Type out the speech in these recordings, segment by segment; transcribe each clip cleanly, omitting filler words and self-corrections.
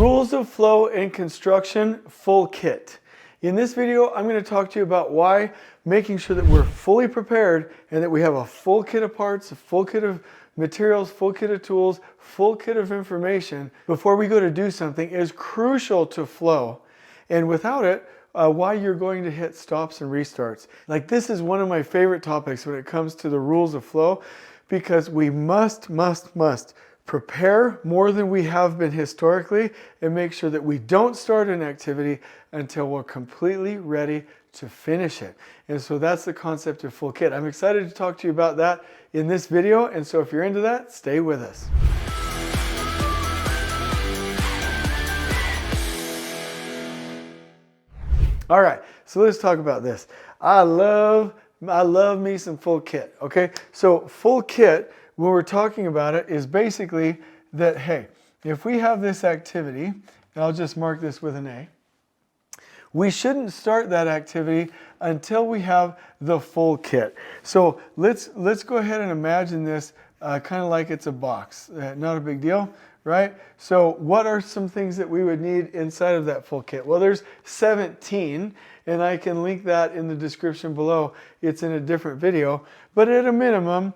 Rules of flow in construction, full kit. In this video, I'm going to talk to you about why making sure that we're fully prepared and that we have a full kit of parts, a full kit of materials, full kit of tools, full kit of information before we go to do something is crucial to flow. And without it, why you're going to hit stops and restarts. Like, this is one of my favorite topics when it comes to the rules of flow, because we must prepare more than we have been historically and make sure that we don't start an activity until we're completely ready to finish it. And so that's the concept of full kit. I'm excited to talk to you about that in this video. And so if you're into that, stay with us. All right, so let's talk about this. I love me some full kit, okay? So full kit, when we're talking about it, is basically that, hey, if we have this activity, and I'll just mark this with an A, we shouldn't start that activity until we have the full kit. So let's go ahead and imagine this kind of like it's a box. Not a big deal, right? So what are some things that we would need inside of that full kit? Well, there's 17, and I can link that in the description below. It's in a different video, but at a minimum,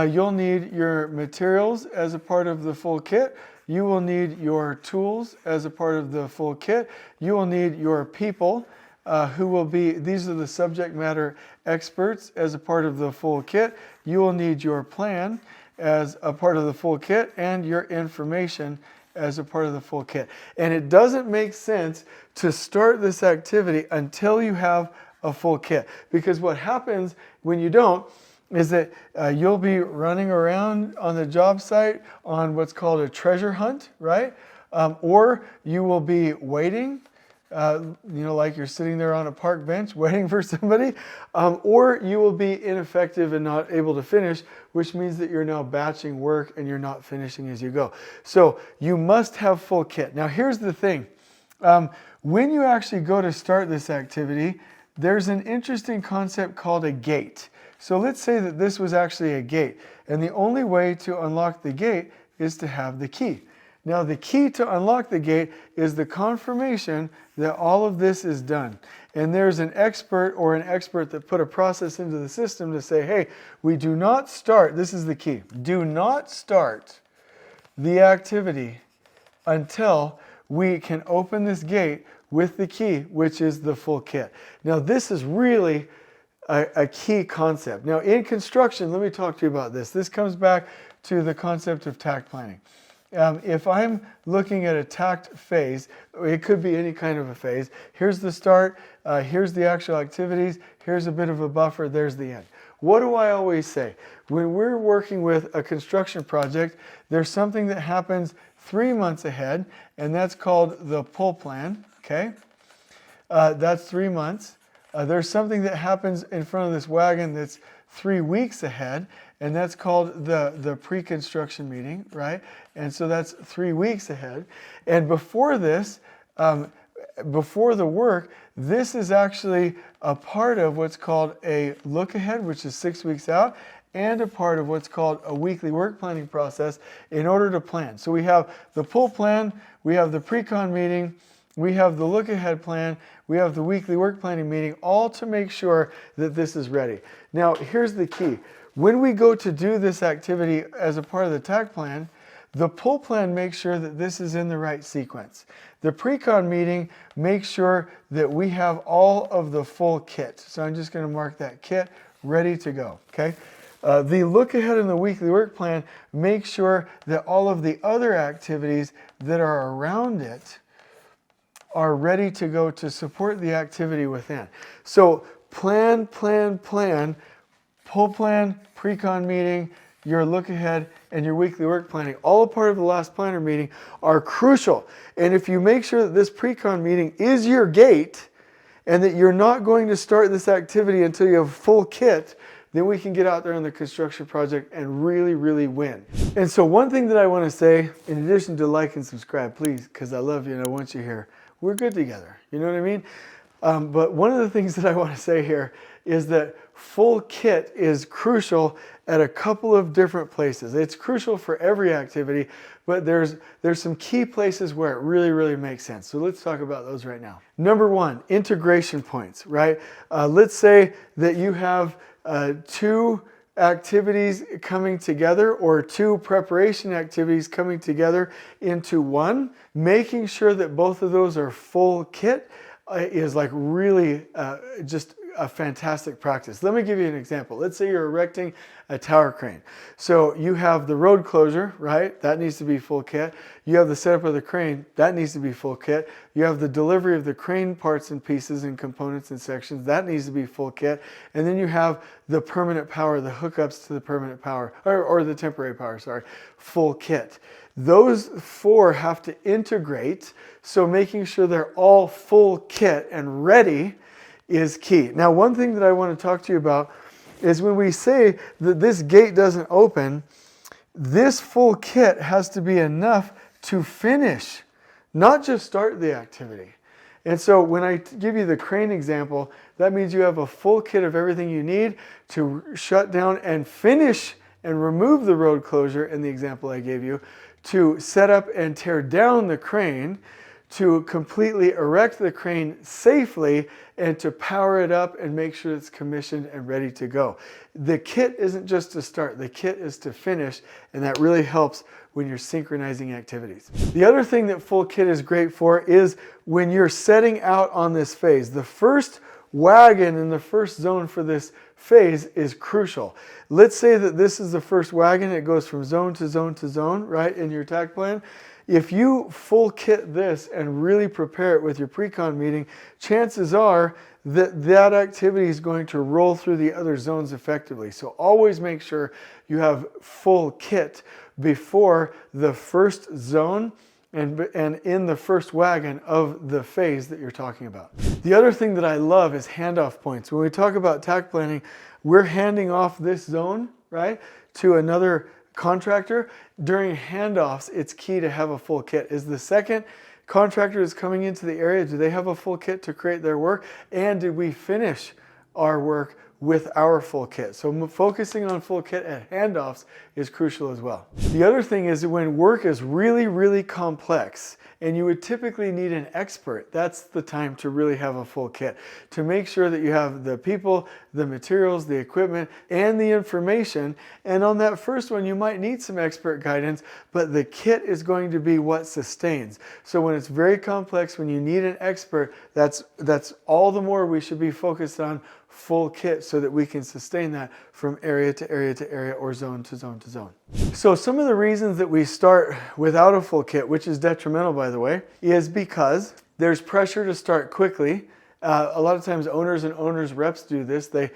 you'll need your materials as a part of the full kit. You will need your tools as a part of the full kit. You will need your people who will be, these are the subject matter experts, as a part of the full kit. You will need your plan as a part of the full kit, and your information as a part of the full kit. And it doesn't make sense to start this activity until you have a full kit, because what happens when you don't is that you'll be running around on the job site on what's called a treasure hunt, right? Or you will be waiting, like you're sitting there on a park bench waiting for somebody, or you will be ineffective and not able to finish, which means that you're now batching work and you're not finishing as you go. So you must have full kit. Now here's the thing. When you actually go to start this activity, there's an interesting concept called a gate. So let's say that this was actually a gate, and the only way to unlock the gate is to have the key. Now the key to unlock the gate is the confirmation that all of this is done. And there's an expert or an expert that put a process into the system to say, hey, we do not start, this is the key, do not start the activity until we can open this gate with the key, which is the full kit. Now this is really a key concept. Now in construction, let me talk to you about this. This comes back to the concept of tact planning. If I'm looking at a tact phase, it could be any kind of a phase. Here's the start, here's the actual activities, here's a bit of a buffer, there's the end. What do I always say? When we're working with a construction project, there's something that happens 3 months ahead, and that's called the pull plan, okay? That's 3 months. There's something that happens in front of this wagon that's 3 weeks ahead, and that's called the pre-construction meeting, right? And so that's 3 weeks ahead. And before this, before the work, this is actually a part of what's called a look ahead, which is 6 weeks out, and a part of what's called a weekly work planning process in order to plan. So we have the pull plan, we have the pre-con meeting, we have the look ahead plan, we have the weekly work planning meeting, all to make sure that this is ready. Now, here's the key. When we go to do this activity as a part of the tact plan, the pull plan makes sure that this is in the right sequence. The pre-con meeting makes sure that we have all of the full kit. So I'm just going to mark that kit ready to go, okay? The look ahead in the weekly work plan makes sure that all of the other activities that are around it are ready to go to support the activity within. So plan, pull plan, pre-con meeting, your look ahead, and your weekly work planning, all a part of the last planner meeting, are crucial. And if you make sure that this pre-con meeting is your gate and that you're not going to start this activity until you have full kit, then we can get out there on the construction project and really win. And so one thing that I want to say, in addition to like and subscribe, please, because I love you and I want you here, we're good together. You know what I mean? But one of the things that I want to say here is that full kit is crucial at a couple of different places. It's crucial for every activity, but there's some key places where it really makes sense. So let's talk about those right now. Number one, integration points, right? Let's say that you have two activities coming together, or two preparation activities coming together into one. Making sure that both of those are full kit is like really just a fantastic practice. Let me give you an example. Let's say you're erecting a tower crane. So you have the road closure, right? That needs to be full kit. You have the setup of the crane. That needs to be full kit. You have the delivery of the crane parts and pieces and components and sections. That needs to be full kit. And then you have the permanent power, the hookups to the permanent power, or the temporary power, sorry, full kit. Those four have to integrate, so making sure they're all full kit and ready is key. Now, one thing that I want to talk to you about is when we say that this gate doesn't open, this full kit has to be enough to finish, not just start the activity. And so when I give you the crane example, that means you have a full kit of everything you need to shut down and finish and remove the road closure in the example I gave you, to set up and tear down the crane, to completely erect the crane safely, and to power it up and make sure it's commissioned and ready to go. The kit isn't just to start, the kit is to finish, and that really helps when you're synchronizing activities. The other thing that full kit is great for is when you're setting out on this phase. The first wagon in the first zone for this phase is crucial. Let's say that this is the first wagon. It goes from zone to zone to zone, right, in your TAC plan. If you full kit this and really prepare it with your pre-con meeting, chances are that that activity is going to roll through the other zones effectively. So always make sure you have full kit before the first zone and in the first wagon of the phase that you're talking about. The other thing that I love is handoff points. When we talk about TAC planning, we're handing off this zone, right, to another contractor. During handoffs, it's key to have a full kit. Is the second contractor is coming into the area, do they have a full kit to create their work? And did we finish our work with our full kit? So focusing on full kit at handoffs is crucial as well. The other thing is that when work is really complex and you would typically need an expert, that's the time to really have a full kit, to make sure that you have the people, the materials, the equipment, and the information. And on that first one, you might need some expert guidance, but the kit is going to be what sustains. So when it's very complex, when you need an expert, that's all the more we should be focused on full kit so that we can sustain that from area to area to area, or zone to zone to zone. So some of the reasons that we start without a full kit, which is detrimental by the way, is because there's pressure to start quickly. A lot of times owners and owners reps do this. They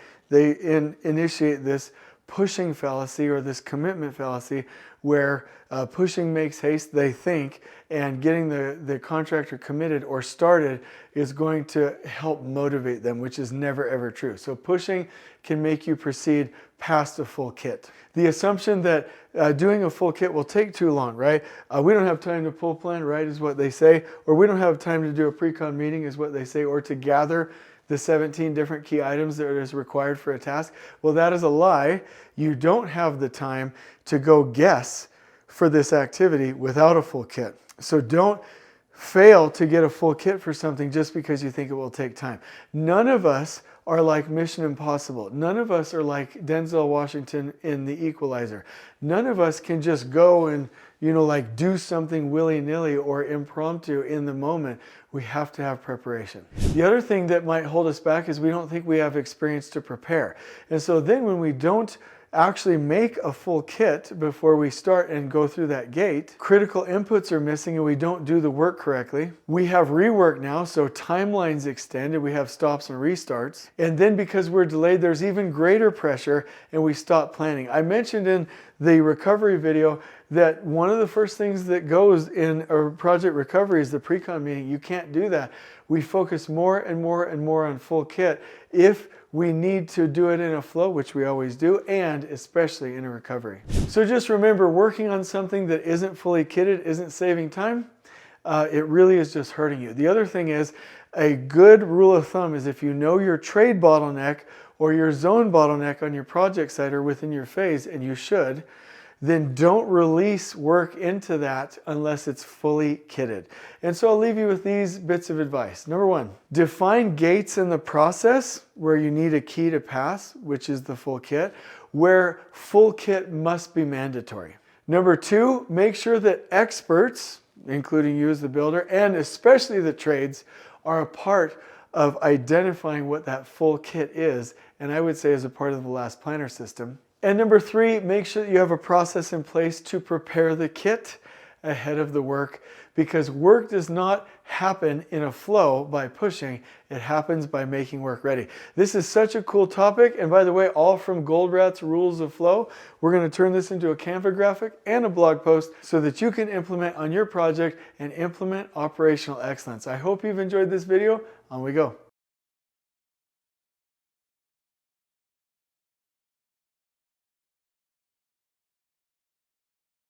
initiate this pushing fallacy or this commitment fallacy where pushing makes haste, they think, and getting the contractor committed or started is going to help motivate them, which is never ever true. So pushing can make you proceed past a full kit. The assumption that doing a full kit will take too long, right? We don't have time to pull plan, right, is what they say, or we don't have time to do a pre-con meeting is what they say, or to gather the 17 different key items that is required for a task. Well, that is a lie. You don't have the time to go guess for this activity without a full kit. So don't fail to get a full kit for something just because you think it will take time. None of us are like Mission Impossible. None of us are like Denzel Washington in The Equalizer. None of us can just go and, like do something willy-nilly or impromptu in the moment. We have to have preparation. The other thing that might hold us back is we don't think we have experience to prepare. And so then when we don't actually make a full kit before we start and go through that gate, critical inputs are missing and we don't do the work correctly. We have rework now, so timelines extended, we have stops and restarts. And then because we're delayed, there's even greater pressure and we stop planning. I mentioned in the recovery video that one of the first things that goes in a project recovery is the pre-con meeting. You can't do that. We focus more and more on full kit if we need to do it in a flow, which we always do, and especially in a recovery. So just remember, working on something that isn't fully kitted isn't saving time. It really is just hurting you. The other thing is, A good rule of thumb is if you know your trade bottleneck or your zone bottleneck on your project site or within your phase, and you should, then don't release work into that unless it's fully kitted. And so I'll leave you with these bits of advice. Number one, define gates in the process where you need a key to pass, which is the full kit, where full kit must be mandatory. Number two, make sure that experts, including you as the builder, and especially the trades, are a part of identifying what that full kit is, and I would say as a part of the last planner system. And number three, make sure that you have a process in place to prepare the kit ahead of the work, because work does not happen in a flow by pushing, it happens by making work ready. This is such a cool topic, and by the way, all from Goldrat's Rules of Flow. We're going to turn this into a Canva graphic and a blog post so that you can implement on your project and implement operational excellence. I hope you've enjoyed this video. On we go.